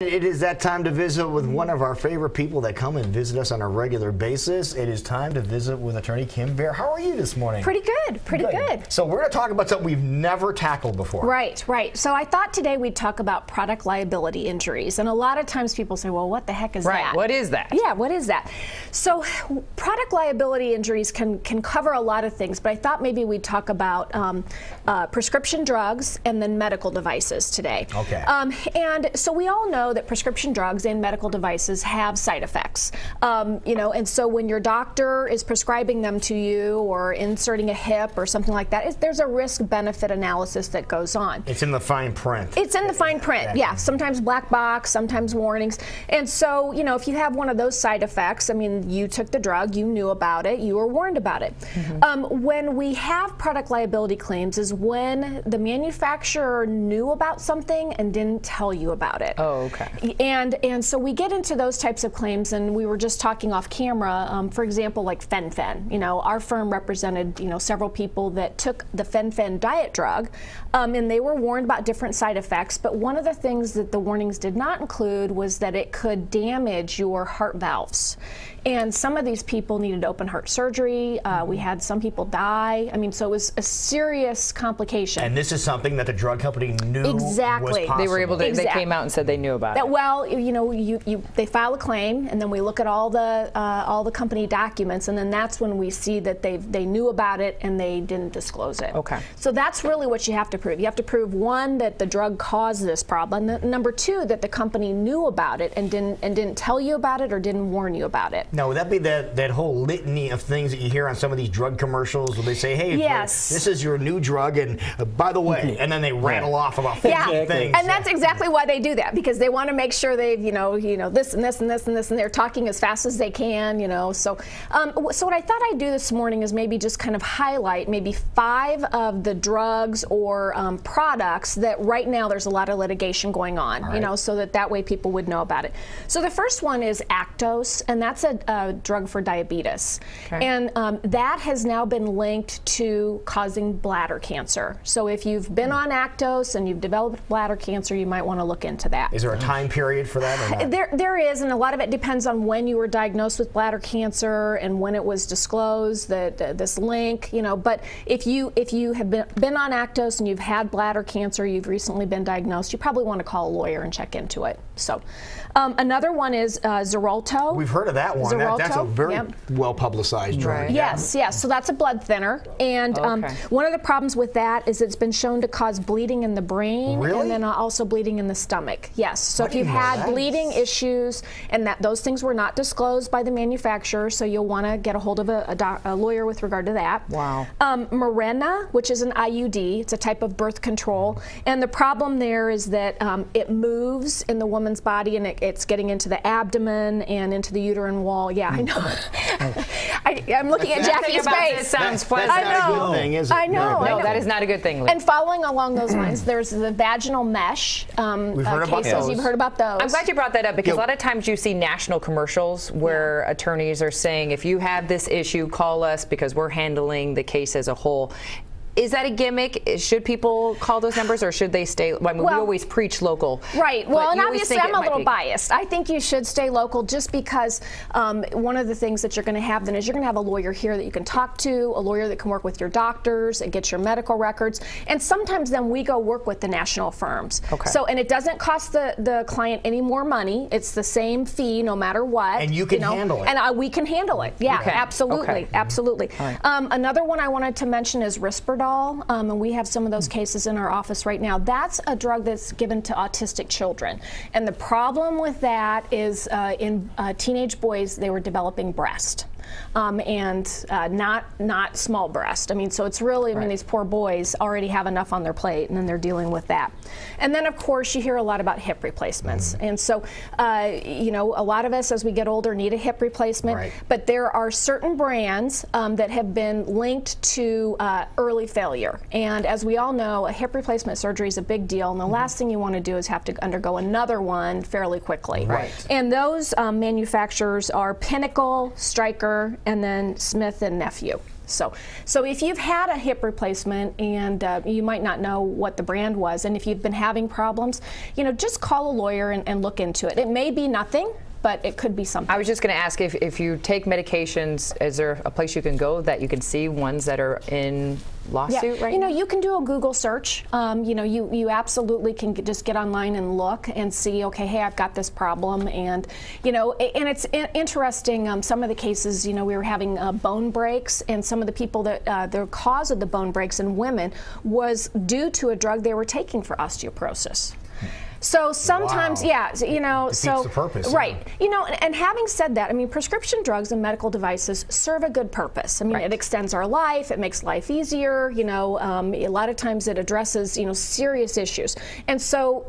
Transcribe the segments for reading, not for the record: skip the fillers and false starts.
It is that time to visit with one of our favorite people that come and visit us on a regular basis. It is time to visit with attorney Kim Baer. How are you this morning? Pretty good, pretty good. So we're going to talk about something we've never tackled before. Right. So I thought today we'd talk about product liability injuries. And a lot of times people say, well, what the heck is that? Right, what is that? Yeah, what is that? So product liability injuries can cover a lot of things, but I thought maybe we'd talk about prescription drugs and then medical devices today. Okay. And so we all know that prescription drugs and medical devices have side effects. And so when your doctor is prescribing them to you or inserting a hip or something like that, there's a risk-benefit analysis that goes on. It's in the fine print. It's in the fine print, yeah. Sometimes black box, sometimes warnings. And so, if you have one of those side effects, I mean, you took the drug, you knew about it, you were warned about it. Mm-hmm. When we have product liability claims is when the manufacturer knew about something and didn't tell you about it. Oh, okay. And so we get into those types of claims, and we were just talking off camera, for example, like fen-phen. Our firm represented, several people that took the fen-phen diet drug, and they were warned about different side effects, but one of the things that the warnings did not include was that it could damage your heart valves. And some of these people needed open heart surgery. We had some people die. I mean, so it was a serious complication. And this is something that the drug company knew exactly. was possible. They were able to, they came out and said they knew about it. Well, they file a claim, and then we look at all the company documents, and then that's when we see that they knew about it and they didn't disclose it. Okay. So that's really what you have to prove. You have to prove, one, that the drug caused this problem, and number two, that the company knew about it and didn't tell you about it or didn't warn you about it. Now, would that be that whole litany of things that you hear on some of these drug commercials where they say, hey, yes, this is your new drug, and by the way, and then they rattle off about 50 things. And that's exactly why they do that, because they want to make sure they've, this and this and this and this, and they're talking as fast as they can, So what I thought I'd do this morning is maybe just kind of highlight maybe 5 of the drugs or products that right now there's a lot of litigation going on, right, so that way people would know about it. So the first one is Actos, and that's a drug for diabetes. Okay. And that has now been linked to causing bladder cancer. So if you've been on Actos and you've developed bladder cancer, you might want to look into that. Is there a time period for that? Or not? There is, and a lot of it depends on when you were diagnosed with bladder cancer and when it was disclosed, this link, But if you have been on Actos and you've had bladder cancer, you've recently been diagnosed, you probably want to call a lawyer and check into it. So another one is Xarelto. We've heard of that one. That's a very well publicized drug. Right. Yes. So that's a blood thinner, and one of the problems with that is it's been shown to cause bleeding in the brain, and then also bleeding in the stomach. Yes. So if you've had bleeding issues and those things were not disclosed by the manufacturer, so you'll want to get a hold of a lawyer with regard to that. Wow. Mirena, which is an IUD, it's a type of birth control, and the problem there is that it moves in the woman's body, and it's getting into the abdomen and into the uterine wall. Yeah, I know. I'm looking at Jackie's face. It sounds pleasant. That's not a good thing, is it? I know. No, that is not a good thing, Lee. And following along those lines, there's the vaginal mesh We've heard about cases. those. You've heard about those. I'm glad you brought that up, because a lot of times you see national commercials where attorneys are saying, if you have this issue, call us because we're handling the case as a whole. Is that a gimmick? Should people call those numbers, or should they stay? I mean, we always preach local. Right. Well, and obviously I'm a little biased. I think you should stay local, just because one of the things that you're going to have then is you're going to have a lawyer here that you can talk to, a lawyer that can work with your doctors and get your medical records. And sometimes then we go work with the national firms. Okay. So, and it doesn't cost the client any more money. It's the same fee no matter what. And you can handle it. And we can handle it. Yeah, absolutely. Okay. Absolutely. Right. Another one I wanted to mention is Risperdal. And we have some of those cases in our office right now. That's a drug that's given to autistic children. And the problem with that is in teenage boys, they were developing breast. And not small breast. I mean, so it's really, I mean, these poor boys already have enough on their plate, and then they're dealing with that. And then, of course, you hear a lot about hip replacements. And so, a lot of us as we get older need a hip replacement, but there are certain brands that have been linked to early failure. And as we all know, a hip replacement surgery is a big deal, and the last thing you want to do is have to undergo another one fairly quickly. And those manufacturers are Pinnacle, Stryker, and then Smith and Nephew. So if you've had a hip replacement and you might not know what the brand was, and if you've been having problems, just call a lawyer and look into it. It may be nothing, but it could be something. I was just going to ask if you take medications, is there a place you can go that you can see ones that are in lawsuit right now? You can do a Google search. You absolutely can just get online and look and see, okay, hey, I've got this problem. And, and it's interesting, some of the cases, we were having bone breaks, and some of the people that the cause of the bone breaks in women was due to a drug they were taking for osteoporosis. So sometimes, Wow. Defeats the purpose. Right. And having said that, prescription drugs and medical devices serve a good purpose. Right. It extends our life, it makes life easier, a lot of times it addresses, serious issues. And so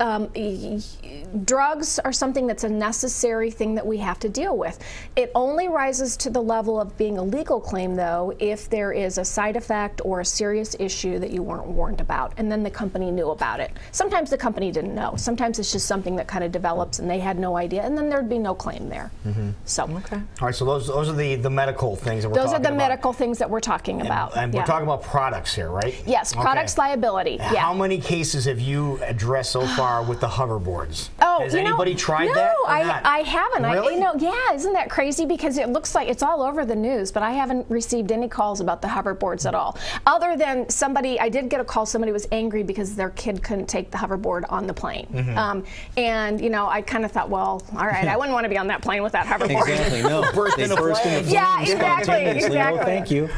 drugs are something that's a necessary thing that we have to deal with. It only rises to the level of being a legal claim, though, if there is a side effect or a serious issue that you weren't warned about, and then the company knew about it. Sometimes the company didn't know. Sometimes it's just something that kind of develops and they had no idea, and then there'd be no claim there. So okay. All right, so those are the medical things that we're talking about. Those are the medical things that we're talking about. And we're talking about products here, right? Yes, products liability. Yeah. How many cases have you addressed so far with the hoverboards? Oh, has anybody tried that? No, I haven't. Really? Yeah, isn't that crazy? Because it looks like it's all over the news, but I haven't received any calls about the hoverboards at all. Other than I did get a call, somebody was angry because their kid couldn't take the hoverboard on the plane. And I kind of thought, well, all right, I wouldn't want to be on that plane with that hoverboard. Exactly. No, they burst into flames. Yeah, exactly. No, thank you.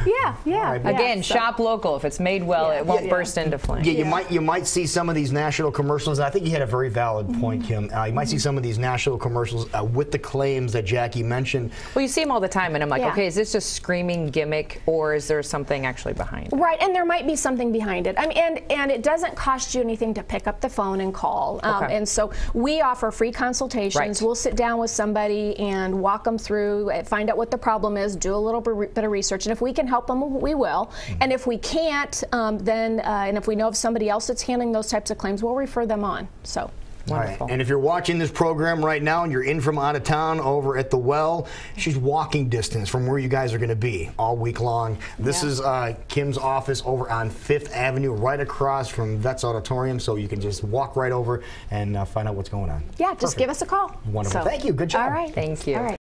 Yeah. Again, shop local. If it's made well, it won't burst into flames. Yeah, you might see some of these national commercials. And I think you had a very valid point, Kim. You might see some of these national commercials with the claims that Jackie mentioned. Well, you see them all the time, and I'm like, Yeah. okay, is this just screaming gimmick, or is there something actually behind it? Right, and there might be something behind it. And it doesn't cost you anything to pick up the phone and call. Okay. And so we offer free consultations. Right. We'll sit down with somebody and walk them through, find out what the problem is, do a little bit of research, and if we can help them, we will. And if we can't, then and if we know of somebody else that's handling those types of claims, we'll refer them on. So. Wonderful. Right. And if you're watching this program right now and you're in from out of town over at the Well, she's walking distance from where you guys are going to be all week long. This is Kim's office over on 5th Avenue, right across from Vets Auditorium, so you can just walk right over and find out what's going on. Yeah, just give us a call. Wonderful. So, Thank you. Good job. All right. Thank you. All right.